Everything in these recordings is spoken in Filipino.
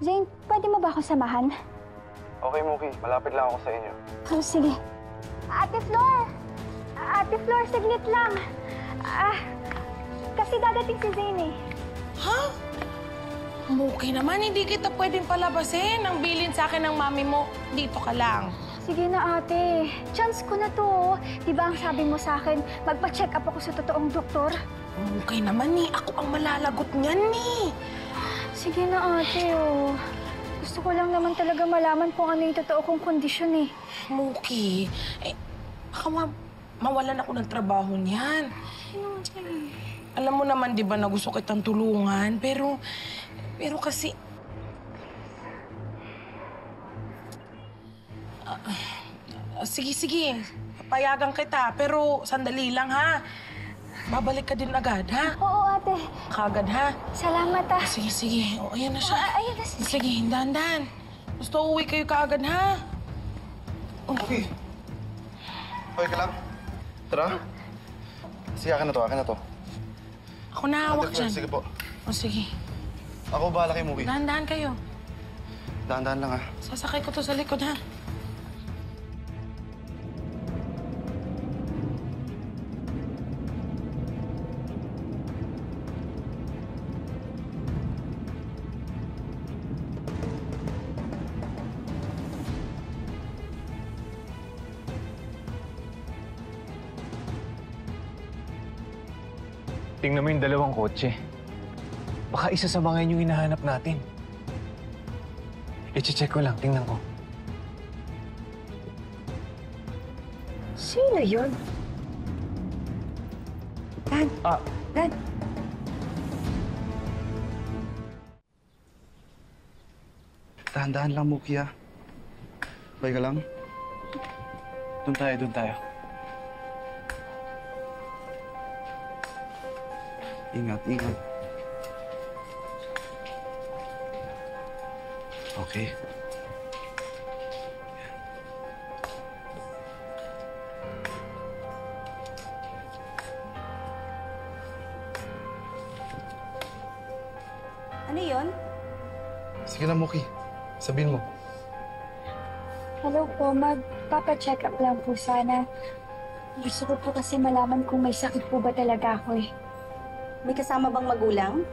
Zane, pwede mo ba ako samahan? Okay, Muki. Malapit lang ako sa inyo. Oh, sige. Ate Flor! Ate Flor, saglit lang. Kasi dadating si Zane eh. Ha? Muki naman, hindi kita pwedeng palabasin. Ang bilin sa akin ng mami mo, dito ka lang. Sige na, ate. Chance ko na to. Di ba ang sabi mo sa akin, magpa-check up ako sa totoong doktor? Muki naman eh, ako ang malalagot niyan eh. Sige na, ate, oh. Gusto ko lang naman talaga malaman kung ano yung totoo kong kondisyon eh. Muki, baka mawalan ako ng trabaho niyan. Alam mo naman, di ba, na gusto kitang tulungan, pero kasi... Sige. Papayagan kita, pero sandali lang, ha? Babalik ka din agad, ha? Oo, ate. Kagad, ha? Salamat, ah. Sige. O, ayan na siya. Ayan na siya. Sige, dahan-dahan. Gusto uwi kayo kaagad, ha? Okay. Okay ka lang? Tara. Sige, akin na to. Ako nahawak Ate Flor, dyan. sige po. O, sige. Ako bahala kay Muki. Dahan-dahan kayo. Dahan-dahan lang, ha? Sasakay ko to sa likod, ha? Tingnan mo yung dalawang kotse. Baka isa sa mga yun yung hinahanap natin. I-check ko lang, tingnan ko. Sino yun? Dan. Dan. Dahan-dahan lang, Muki, ha? Okay ka lang? Doon tayo. Ingat. Okay. Ano yun? Sige na, Muki. Sabihin mo. Hello po, magpapa-check up lang po sana. Gusto ko po kasi malaman kung may sakit po ba talaga ako eh. May kasama bang magulang?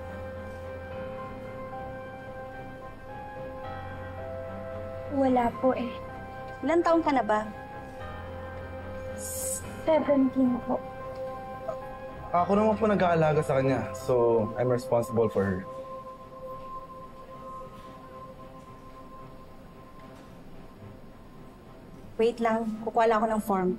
Wala po eh. Ilan taon ka na ba? 17 po. Ako naman po nag-aalaga sa kanya, so I'm responsible for her. Wait lang, kukuha lang ako ng form.